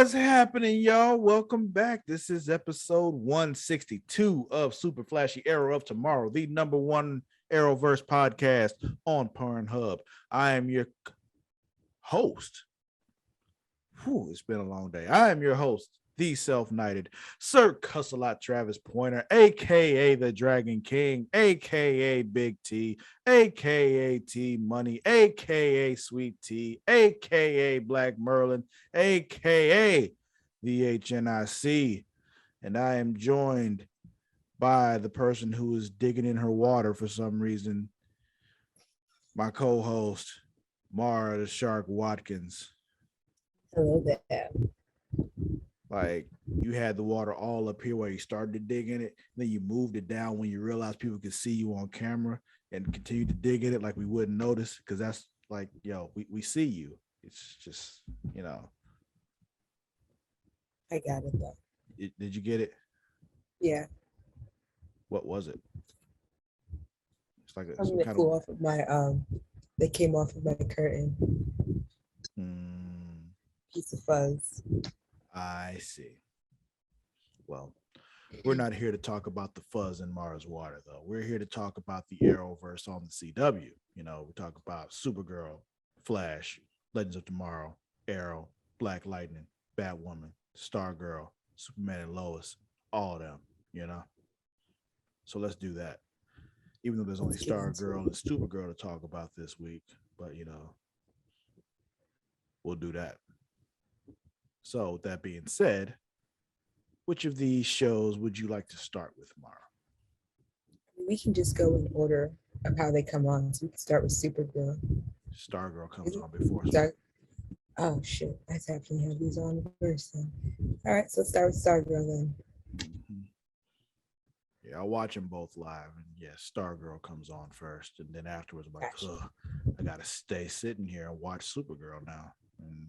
What's happening, y'all? Welcome back. This is episode 162 of Super Flashy Arrow of Tomorrow, the number one Arrowverse podcast on Pornhub. I am your host. It's been a long day. I am your host, the self-knighted Sir Cussalott Travis Pointer, aka the Dragon King, aka Big T, aka T Money, aka Sweet T, aka Black Merlin, aka the HNIC. And I am joined by the person who is digging in her water for some reason, my co-host, Mara the Shark Watkins. Hello there. Like, you had the water all up here where you started to dig in it, then you moved it down when you realized people could see you on camera and continue to dig in it like we wouldn't notice, because that's like, yo, we see you. It's just, I got it though. Did you get it? Yeah. What was it? It's like I'm gonna cool off of my they came off of my curtain. Piece of fuzz. I see. Well, we're not here to talk about the fuzz in Mars water, though. We're here to talk about the Arrowverse on the CW. We talk about Supergirl, Flash, Legends of Tomorrow, Arrow, Black Lightning, Batwoman, Stargirl, Superman and Lois, all of them, So let's do that. Even though there's only Stargirl and Supergirl to talk about this week, but, we'll do that. So, with that being said, which of these shows would you like to start with, Mara? We can just go in order of how they come on. So we can start with Supergirl. Stargirl comes on before. Oh shit! I definitely have these on first. Then. All right, so let's start with Stargirl then. Mm-hmm. Yeah, I'll watch them both live, and Stargirl comes on first, and then afterwards, I'm like, I gotta stay sitting here and watch Supergirl now, and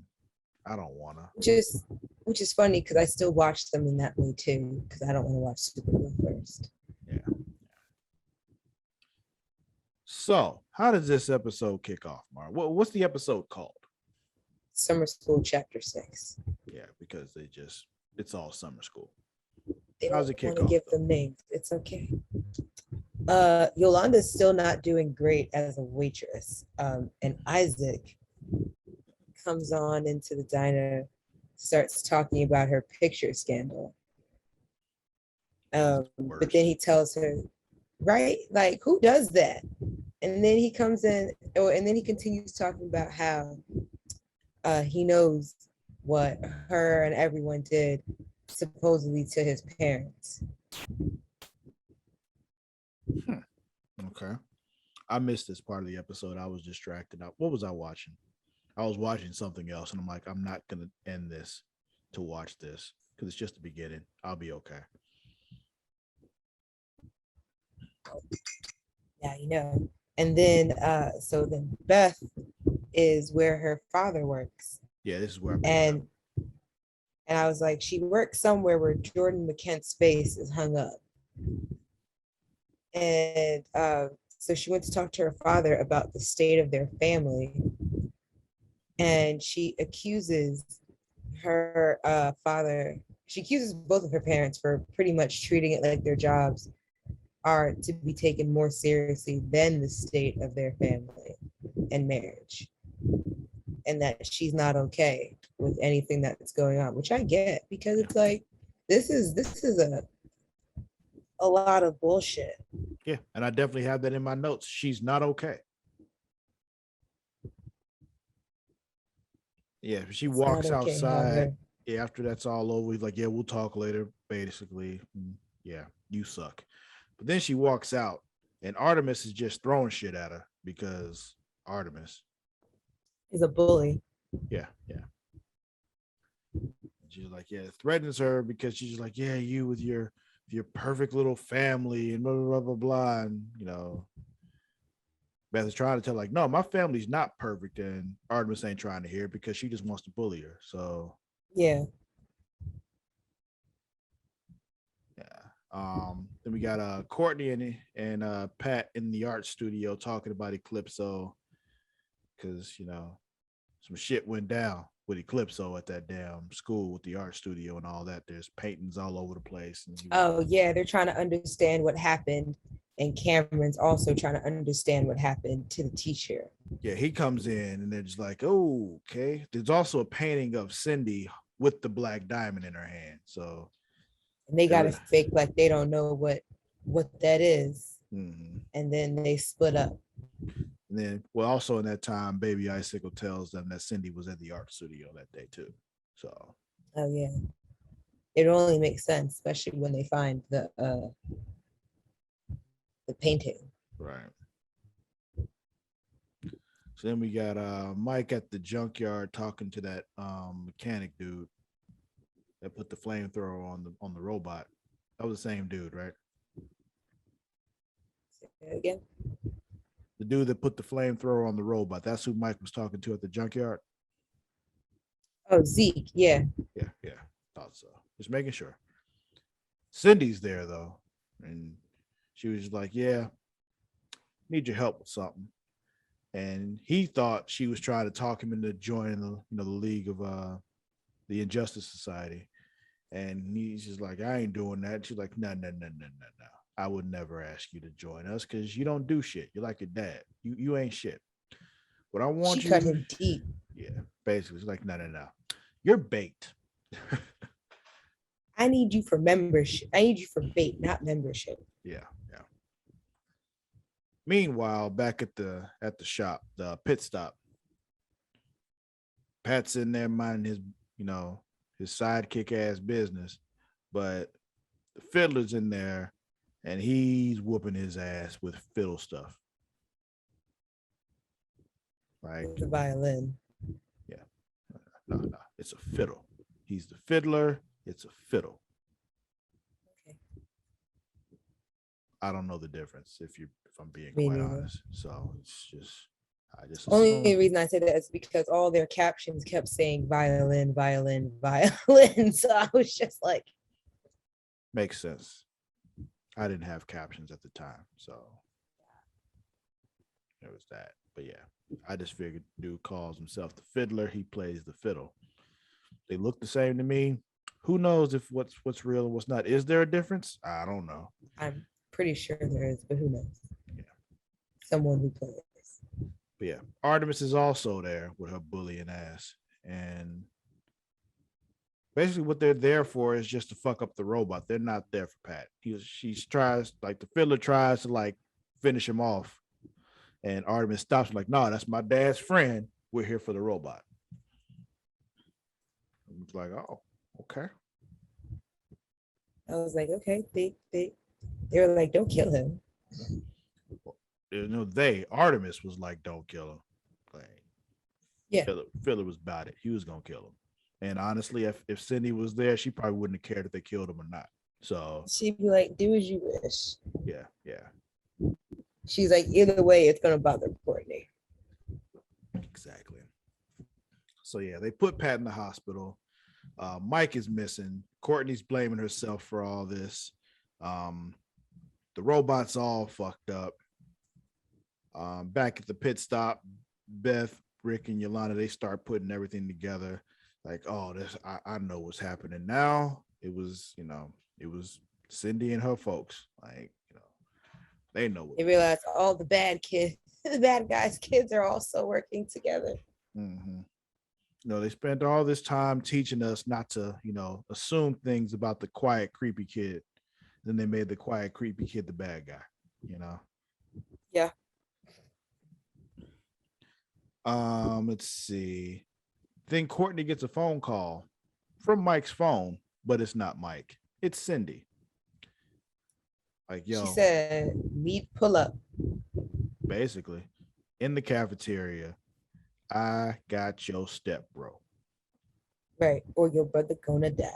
I don't wanna. Which is funny because I still watch them in that way too, because I don't want to watch Supergirl first. Yeah. So, how does this episode kick off, Mara? What's the episode called? Summer School Chapter 6. Yeah, because it's all summer school. They don't want to give them names. It's okay. Yolanda's still not doing great as a waitress. And Isaac comes on into the diner, starts talking about her picture scandal. But then he tells her, right? Like, who does that? And then he comes in, and then he continues talking about how he knows what her and everyone did supposedly to his parents. Okay. I missed this part of the episode. I was distracted. What was I watching? I was watching something else, and I'm like, I'm not going to end this to watch this because it's just the beginning. I'll be okay. Yeah, And then, so then Beth is where her father works. Yeah, this is where And I was like, she works somewhere where Jordan McKent's face is hung up. And so she went to talk to her father about the state of their family. And she accuses her father, she accuses both of her parents for pretty much treating it like their jobs are to be taken more seriously than the state of their family and marriage. And that she's not okay with anything that's going on, which I get, because it's like, this is a lot of bullshit. Yeah, and I definitely have that in my notes. She's not okay. Yeah, she walks outside. Yeah, after that's all over, he's like, yeah, we'll talk later, basically. Yeah, you suck. But then she walks out, and Artemis is just throwing shit at her because Artemis is a bully. Yeah. She's like, threatens her because she's like, you with your perfect little family and blah, blah, blah, blah. And, Beth is trying to tell, like, no, my family's not perfect. And Artemis ain't trying to hear it because she just wants to bully her. So, yeah. Then we got Courtney and Pat in the art studio talking about Eclipso because, some shit went down. with Eclipso at that damn school with the art studio and all that. There's paintings all over the place. And Oh yeah, they're trying to understand what happened, and Cameron's also trying to understand what happened to the teacher. yeah, he comes in and they're just like, oh, okay. There's also a painting of Cindy with the black diamond in her hand. So And they got to fake like they don't know what that is. mm-hmm. And then they split up. And then, well, also in that time, Baby Icicle tells them that Cindy was at the art studio that day too. So, oh yeah, it only makes sense, especially when they find the painting. right. So then we got Mike at the junkyard talking to that mechanic dude that put the flamethrower on the robot. That was the same dude, right? Say again. The dude that put the flamethrower on the robot. That's who Mike was talking to at the junkyard. Oh, Zeke. Yeah. Yeah. Thought so. Just making sure. Cindy's there though, and she was just like, "Yeah, need your help with something." And he thought she was trying to talk him into joining the league of the Injustice Society. And he's just like, I ain't doing that. She's like, no. I would never ask you to join us because you don't do shit. You're like your dad. You ain't shit. What I want she you cut him deep. Yeah, basically. It's like, no. You're bait. I need you for membership. I need you for bait, not membership. Yeah. Meanwhile, back at the shop, the pit stop, Pat's in there minding his sidekick ass business, but the fiddler's in there and he's whooping his ass with fiddle stuff. Right? The violin. Yeah. No. It's a fiddle. He's the fiddler. It's a fiddle. Okay. I don't know the difference if I'm being quite honest. So it's just I just only reason I say that is because all their captions kept saying violin. So I was just like, makes sense. I didn't have captions at the time, so there was that. But yeah, I just figured dude calls himself the fiddler. He plays the fiddle. They look the same to me. Who knows if what's real and what's not? Is there a difference? I don't know. I'm pretty sure there is, but who knows? Yeah. Someone who plays. But yeah, Artemis is also there with her bullying ass. And basically what they're there for is just to fuck up the robot. They're not there for Pat. She tries, like the fiddler tries to like finish him off. And Artemis stops like, no, that's my dad's friend. We're here for the robot. It's like, oh, okay. I was like, okay, they were like, don't kill him. Artemis was like, don't kill him. Like, yeah. Fiddler was about it. He was gonna kill him. And honestly, if Cindy was there, she probably wouldn't have cared if they killed him or not. So she'd be like, do as you wish. Yeah. She's like, either way, it's gonna bother Courtney. Exactly. So yeah, they put Pat in the hospital. Mike is missing. Courtney's blaming herself for all this. The robot's all fucked up. Back at the pit stop, Beth, Rick, and Yolanda, they start putting everything together. Like, oh, I know what's happening now. It was Cindy and her folks. Like, they know what. They realize all the bad guys' kids are also working together. Mm-hmm. They spent all this time teaching us not to, assume things about the quiet, creepy kid. Then they made the quiet, creepy kid the bad guy, Yeah. Let's see. Then Courtney gets a phone call from Mike's phone, but it's not Mike. It's Cindy. Like, yo. She said, pull up. Basically, in the cafeteria. I got your step, bro. Right. Or your brother gonna die.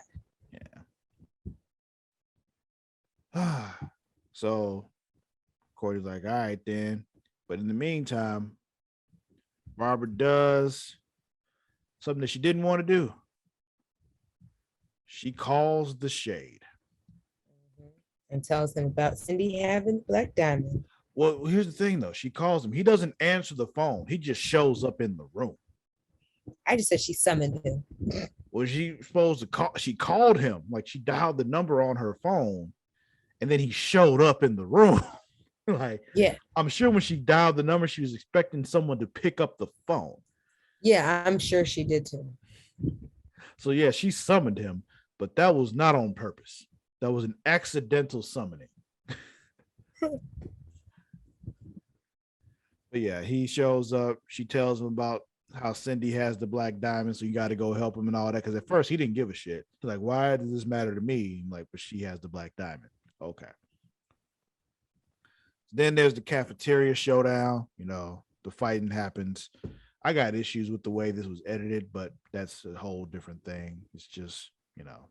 Yeah. So Courtney's like, all right, then. But in the meantime, Barbara does something that she didn't want to do. She calls the Shade. And tells him about Cindy having Black Diamond. Well, here's the thing, though. She calls him. He doesn't answer the phone. He just shows up in the room. I just said she summoned him. Was she supposed to call? She called him, like she dialed the number on her phone, and then he showed up in the room. Like, Yeah. I'm sure when she dialed the number, she was expecting someone to pick up the phone. Yeah, I'm sure she did too. So yeah, she summoned him, but that was not on purpose. That was an accidental summoning. But yeah, he shows up. She tells him about how Cindy has the black diamond, so you got to go help him and all that. Because at first he didn't give a shit. He's like, why does this matter to me? I'm like, but she has the black diamond. Okay. Then there's the cafeteria showdown. You know, the fighting happens. I got issues with the way this was edited, but that's a whole different thing. It's just, you know,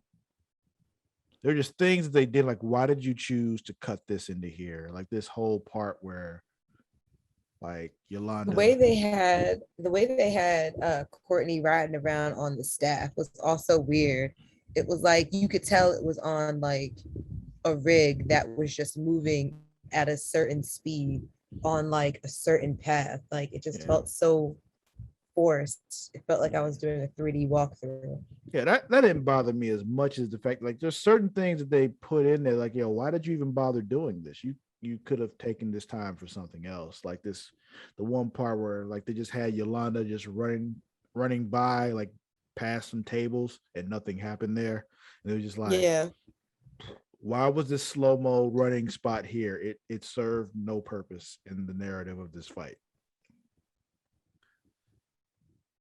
they're just things that they did. Like, why did you choose to cut this into here? Like this whole part where, like, Yolanda. The way they had Courtney riding around on the staff was also weird. It was like you could tell it was on like a rig that was just moving at a certain speed on like a certain path. Like it just felt so forced. It felt like I was doing a 3D walkthrough. Yeah, that didn't bother me as much as the fact, like, there's certain things that they put in there, like, yo, why did you even bother doing this? You could have taken this time for something else. Like this, the one part where like they just had Yolanda just running by like past some tables and nothing happened there. And it was just like, Yeah. why was this slow-mo running spot here? It served no purpose in the narrative of this fight.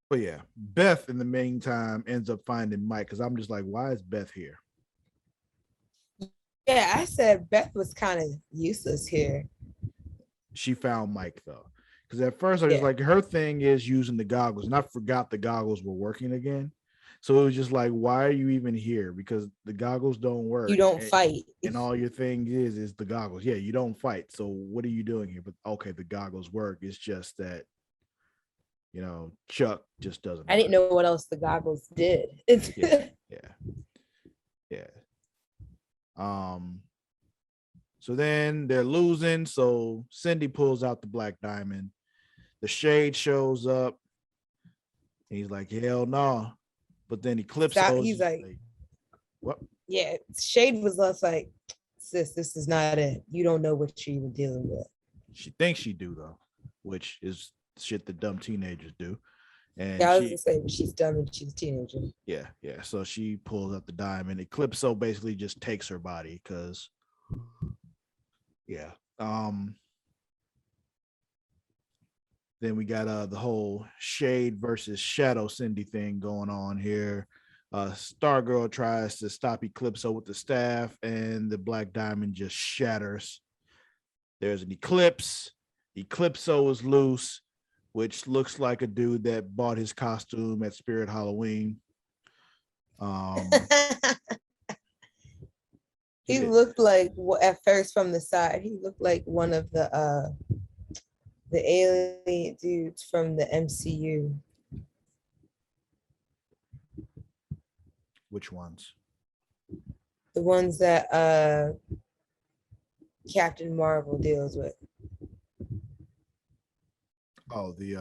But yeah, Beth in the meantime ends up finding Mike, because I'm just like, why is Beth here? Yeah, I said Beth was kind of useless here. She found Mike though, because at first I was like, her thing is using the goggles, and I forgot the goggles were working again. So it was just like, why are you even here? Because the goggles don't work. You don't fight. And all your thing is the goggles. Yeah, you don't fight. So what are you doing here? But okay, the goggles work. It's just that, you know, Chuck just doesn't. I didn't know what else the goggles did. Yeah. So then they're losing. So Cindy pulls out the black diamond. The Shade shows up. And he's like, hell no. But then Eclipso. He's like, what? Yeah, Shade was less like, sis, this is not it. You don't know what you're even dealing with. She thinks she do though, which is shit that dumb teenagers do. And yeah, I was gonna say, but she's dumb and she's a teenager. Yeah. So she pulls out the diamond. Eclipso basically just takes her body because, yeah. Then we got the whole Shade versus Shadow Cindy thing going on here. Stargirl tries to stop Eclipso with the staff, and the black diamond just shatters. There's an eclipse. Eclipso is loose, which looks like a dude that bought his costume at Spirit Halloween. He looked like, at first from the side, he looked like one of the alien dudes from the MCU. Which ones? The ones that Captain Marvel deals with. Oh, the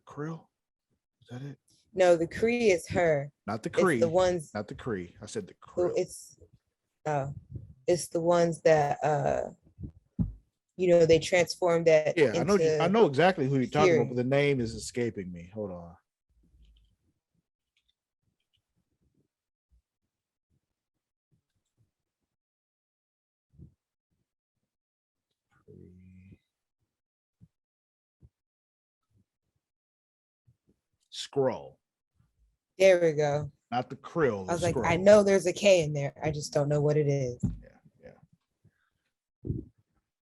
Krill? Is that it? No, the Kree is her. Not the Kree. It's the ones. Not the Kree. I said the Krill. It's the ones that they transformed that. Yeah, I know exactly who you're talking about, but the name is escaping me. Hold on. Skrull. There we go. Not the Krill. I was like, Skrull. I know there's a K in there. I just don't know what it is. Yeah.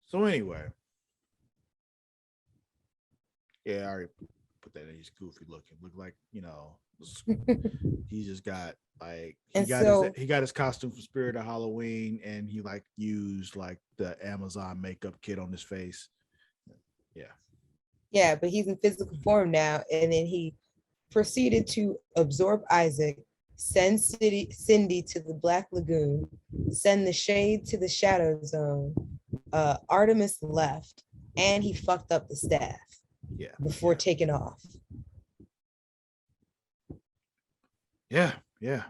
So anyway. Yeah, I already put that in. He's goofy looking. Look like, he just got like he got his costume for Spirit of Halloween, and he like used like the Amazon makeup kit on his face. Yeah, but he's in physical form now, and then he proceeded to absorb Isaac, send Cindy to the Black Lagoon, send the Shade to the Shadow Zone. Artemis left, and he fucked up the staff before taking off. Yeah.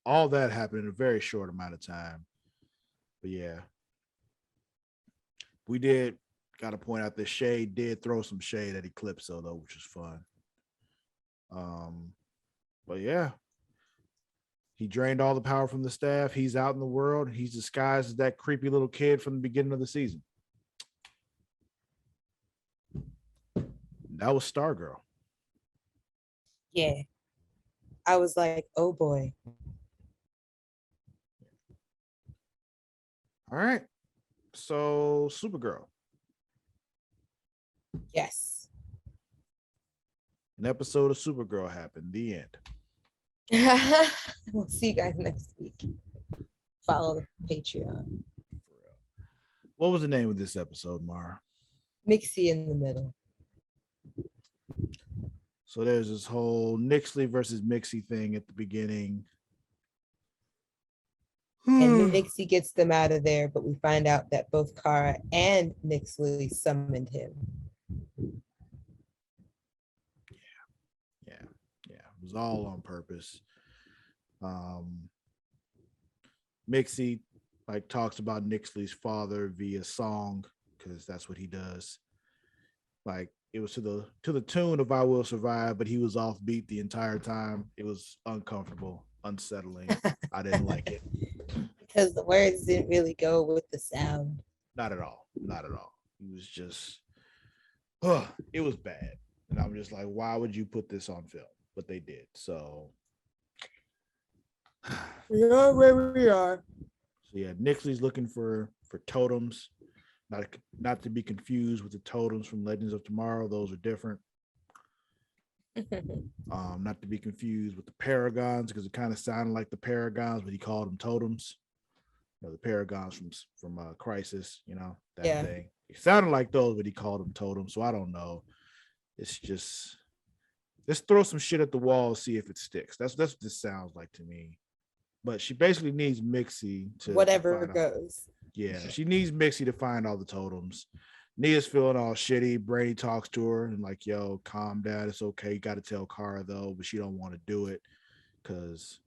All that happened in a very short amount of time. But yeah, we did got to point out that Shade did throw some shade at Eclipso though, which was fun. Um, but yeah, he drained all the power from the staff. He's out in the world. He's disguised as that creepy little kid from the beginning of the season. That was Stargirl. Yeah. I was like, oh boy. All right. So Supergirl. Yes. An episode of Supergirl happened. The end. We'll see you guys next week. Follow the Patreon. What was the name of this episode, Mara? Mixie in the middle. So there's this whole Nixley versus Mixie thing at the beginning. And Nixie gets them out of there, but we find out that both Kara and Nixley summoned him. Yeah. It was all on purpose. Mixie like talks about Nixley's father via song because that's what he does. Like it was to the tune of "I Will Survive," but he was offbeat the entire time. It was uncomfortable, unsettling. I didn't like it because the words didn't really go with the sound. Not at all. It was just, it was bad, and I'm just like, why would you put this on film? But they did. So we are where we are. So yeah, Nixley's looking for totems. Not to be confused with the totems from Legends of Tomorrow. Those are different. Not to be confused with the Paragons because it kind of sounded like the Paragons, but he called them totems. You know, the Paragons from Crisis. You know that thing. It sounded like those, but he called them totems. So I don't know. It's just let's throw some shit at the wall, see if it sticks. That's what this sounds like to me. But she basically needs Mixie to whatever goes. Yeah, she needs Mixie to find all the totems. Nia's feeling all shitty. Brady talks to her and like, yo, calm down. It's okay. You got to tell Kara though, but she don't want to do it because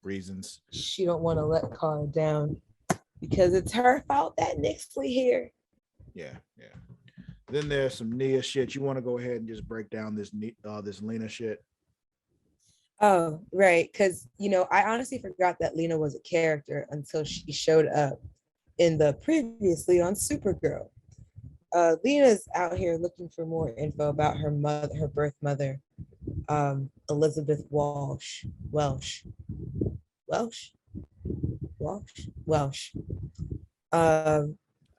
reasons. She don't want to let Kara down because it's her fault that Nixley here. Yeah. Then there's some Nia shit. You want to go ahead and just break down this Lena shit? Oh, right. Because, I honestly forgot that Lena was a character until she showed up in the previously on Supergirl. Lena's out here looking for more info about her birth mother, Elizabeth Welsh.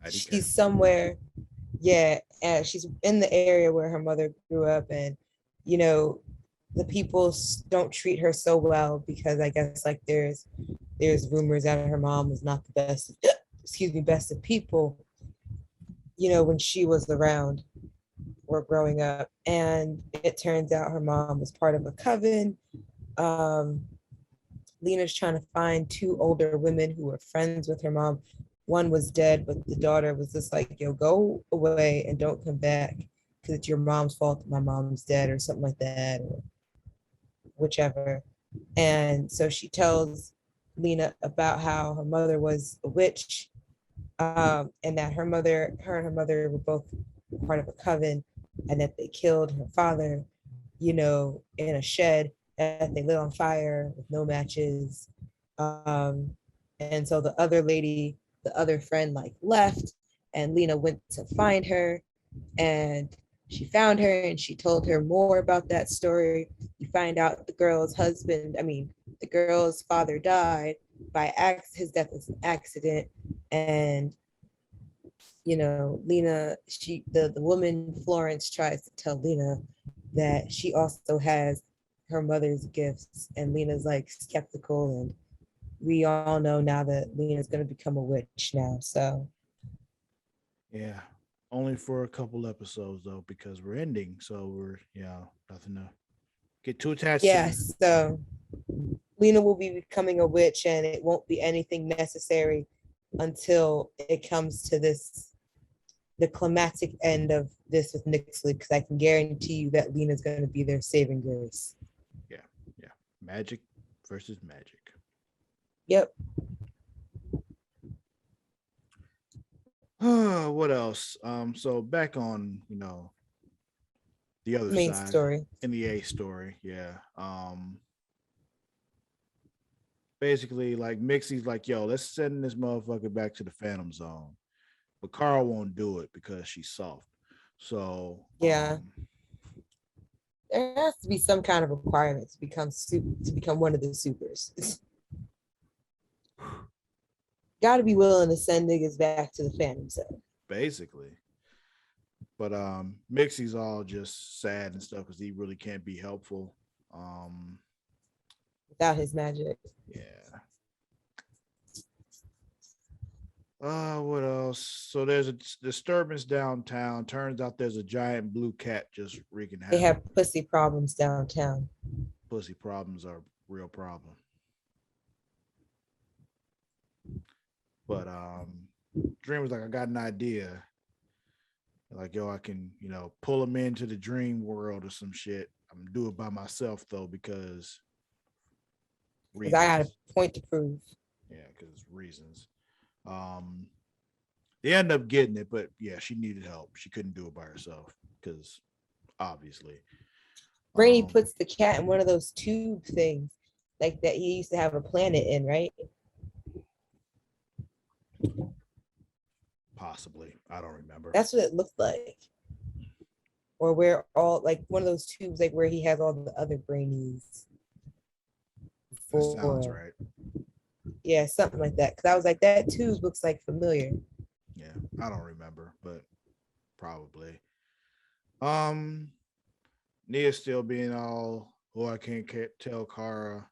She's somewhere, and she's in the area where her mother grew up, and the people don't treat her so well because I guess like there's rumors that her mom was not the best, best of people, when she was around or growing up. And it turns out her mom was part of a coven. Lena's trying to find two older women who were friends with her mom. One was dead, but the daughter was just like, yo, go away and don't come back because it's your mom's fault that my mom's dead or something like that. Or whichever. And so she tells Lena about how her mother was a witch, and that her and her mother were both part of a coven, and that they killed her father, in a shed, and they lit on fire with no matches. And so the other friend like left, and Lena went to find her, and she found her and she told her more about that story. You find out the girl's father died his death was an accident. And, Lena, the woman Florence tries to tell Lena that she also has her mother's gifts, and Lena's like skeptical. And we all know now that Lena's going to become a witch now. So, yeah. Only for a couple episodes though, because we're ending. So we're nothing to get too attached. Yes. So Lena will be becoming a witch, and it won't be anything necessary until it comes to the climactic end of this with Nixley, because I can guarantee you that Lena's going to be their saving grace. Yeah. Magic versus magic. Yep. What else? So back on, the other Main side story. in the A story, yeah. Basically, like Mixie's like, yo, let's send this motherfucker back to the Phantom Zone, but Carl won't do it because she's soft. So, Yeah. There has to be some kind of requirement to become one of the supers. Got to be willing to send niggas back to the Phantom Zone. basically, but Mixie's all just sad and stuff because he really can't be helpful. Um, Without his magic. yeah. What else? So there's a disturbance downtown. Turns out there's a giant blue cat just wreaking They havoc. have pussy problems downtown. Pussy problems are a real problem. But Dream was like, I got an idea. Like, yo, I can, pull him into the dream world or some shit. I'm gonna do it by myself though, because Because I got reasons. a point to prove. Yeah, because reasons. Um, they end up getting it, but yeah, she needed help. She couldn't do it by herself because obviously. Brainy puts the cat in one of those tube things, like that he used to have a planet in, right? Possibly. I don't remember. That's what it looked like. Or where all like one of those tubes, like where he has all the other brainies. That sounds right. Yeah, something like that. Because I was like, that tube looks like familiar. Yeah, I don't remember, but probably. Nia still being all, oh, I can't tell Kara.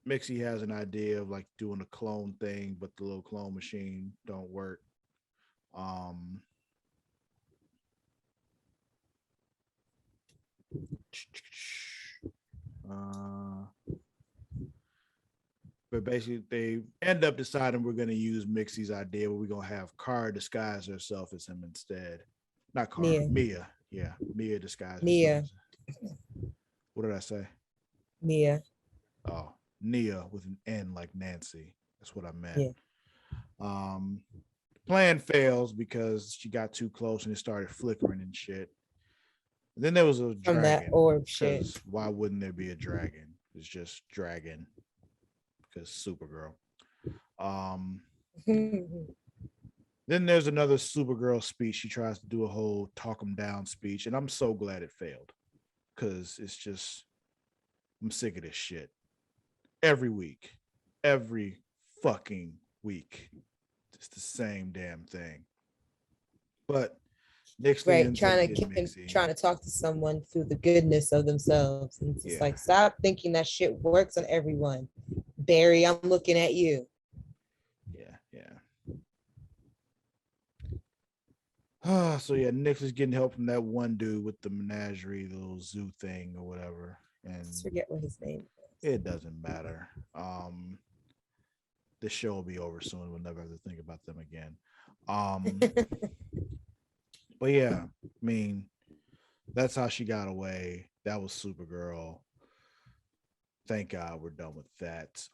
Mixie has an idea of like doing a clone thing, but the little clone machine don't work. Um, uh, but basically, they end up deciding we're going to use Mixie's idea, where we're going to have Kara disguise herself as him instead. Not Kara, Mia. Yeah, Mia disguise herself. What did I say? Mia. Oh, Nia with an N like Nancy. That's what I meant. Yeah. The plan fails because she got too close and it started flickering and shit. And then there was a From dragon. that orb shit. Why wouldn't there be a dragon? It's just dragon because Supergirl. Then there's another Supergirl speech. She tries to do a whole talk them down speech, and I'm so glad it failed because it's just I'm sick of this shit. Every fucking week, it's the same damn thing. But Nixley right, ends trying to talk to someone through the goodness of themselves, and it's just like, stop thinking that shit works on everyone. Barry, I'm looking at you. So yeah, Nick is getting help from that one dude with the menagerie, the little zoo thing or whatever. And I forget what his name is. It doesn't matter. The show will be over soon. We'll never have to think about them again. But yeah, I mean, that's how she got away. That was Supergirl. Thank God we're done with that.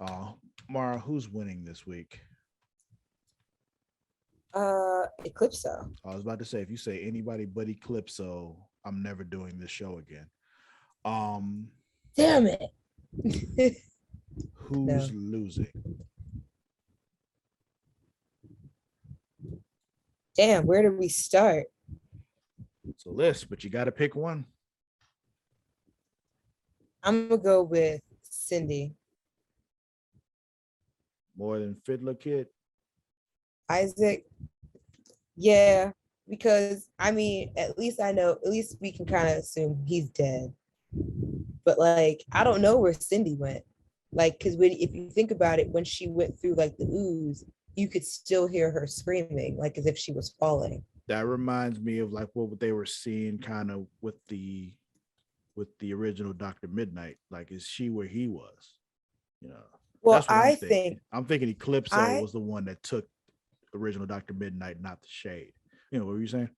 Mara, who's winning this week? Eclipso. I was about to say, if you say anybody but Eclipso, I'm never doing this show again. Damn it. Who's losing? Damn, where do we start? It's a list, but you got to pick one. I'm gonna go with Cindy. More than Fiddler Kid? Isaac. Yeah, because I mean, at least we can kind of assume he's dead. But like, I don't know where Cindy went. Like, because if you think about it, when she went through like the ooze, you could still hear her screaming, like as if she was falling. That reminds me of like what they were seeing kind of with the original Dr. Midnight. Like, is she where he was? Well, that's what I'm thinking. I'm thinking Eclipso was the one that took original Dr. Midnight, not the Shade. What were you saying?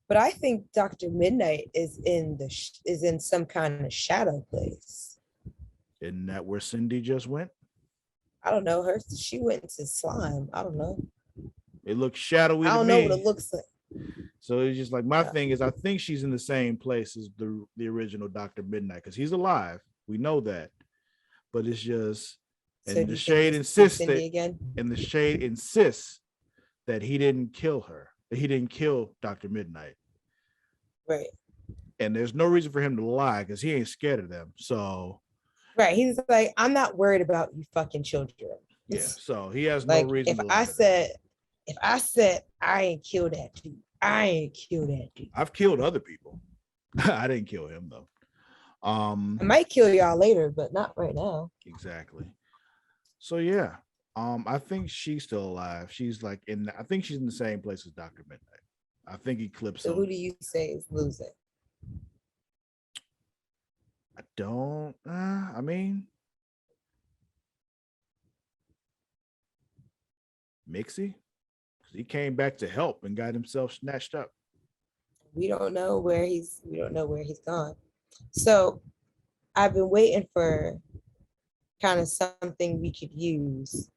But I think Dr. Midnight is is in some kind of shadow place. Isn't that where Cindy just went? I don't know. She went into slime. I don't know. It looks shadowy I to don't know what me. it looks like. So it's just like my thing is I think she's in the same place as the original Dr. Midnight because he's alive. We know that. But it's just So and do the you think shade this could be insists Cindy that again? and the shade insists that he didn't kill her, that he didn't kill Dr. Midnight. Right. And there's no reason for him to lie because he ain't scared of them. So Right. He's like, I'm not worried about you fucking children. yeah, so he has no Like reason if to lie I to them. said, I ain't killed that dude, I ain't killed that dude. I've killed other people. I didn't kill him though. I might kill y'all later, but not right now. Exactly. So yeah, I think she's still alive. She's like I think she's in the same place as Dr. Midnight. I think he clips So him. who do you say is losing? I don't. I mean, Mixie, because he came back to help and got himself snatched up. We don't know where he's gone. So I've been waiting for kind of something we could use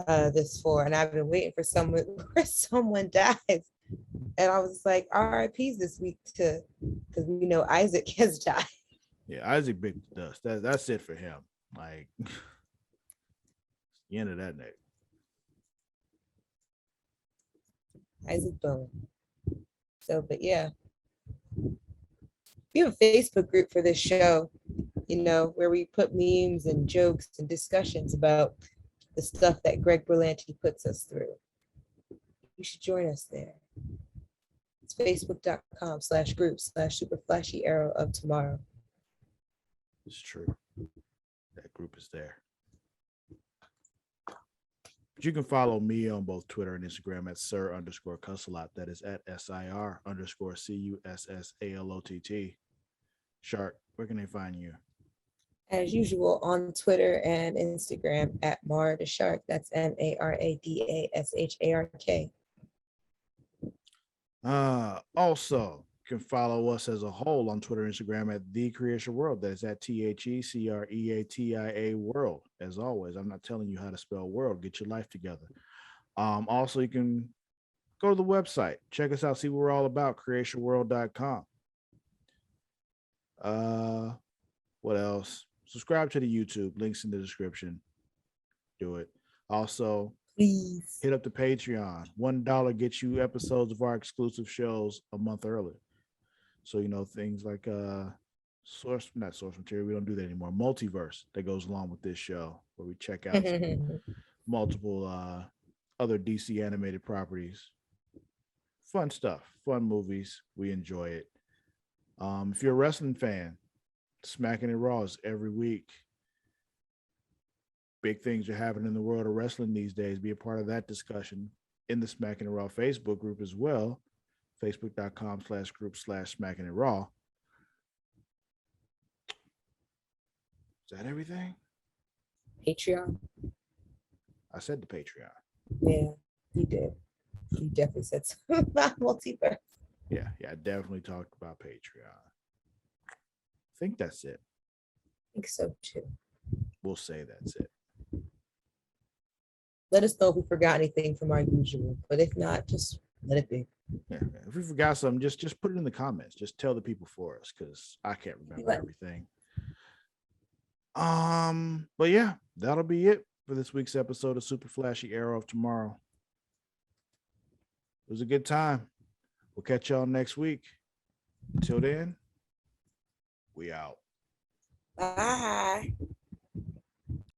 this for, and I've been waiting for someone where someone dies. And I was like, RIPs this week to because we know Isaac has died. Yeah, Isaac bit the dust. That's it for him. Like the end of that night. Isaac Bowen. So, but yeah, we have a Facebook group for this show, where we put memes and jokes and discussions about the stuff that Greg Berlanti puts us through. You should join us there. It's facebook.com/group/super flashy arrow of tomorrow. It's true. That group is there. But you can follow me on both Twitter and Instagram at Sir_Cussalott. That is at SIR_CUSSALOTT. Shark, where can they find you? As usual, on Twitter and Instagram at Mara the Shark. That's MARADASHARK. Also, you can follow us as a whole on Twitter and Instagram at The Creation World. That is at THECREATIA World. As always, I'm not telling you how to spell world. Get your life together. Also, you can go to the website, check us out, see what we're all about, creationworld.com. What else? Subscribe to the YouTube. Links in the description. Do it. Also, Please hit up the Patreon. $1 gets you episodes of our exclusive shows a month early. So, things like not source material. We don't do that anymore. Multiverse that goes along with this show where we check out multiple other DC animated properties. Fun stuff, fun movies. We enjoy it. If you're a wrestling fan, Smacking It Raw is every week. Big things are happening in the world of wrestling these days. Be a part of that discussion in the Smacking It Raw Facebook group as well. Facebook.com/group/Smacking It Raw. Is that everything? Patreon. I said the Patreon. Yeah, you did. You definitely said something about multiverse. Yeah, I definitely talked about Patreon. I think that's it. I think so too. We'll say that's it. Let us know if we forgot anything from our usual, but if not, just let it be. Yeah. If we forgot something, just put it in the comments. Just tell the people for us because I can't remember everything. But yeah, that'll be it for this week's episode of Super Flashy Arrow of Tomorrow. It was a good time. We'll catch y'all next week. Until then, we out. Bye.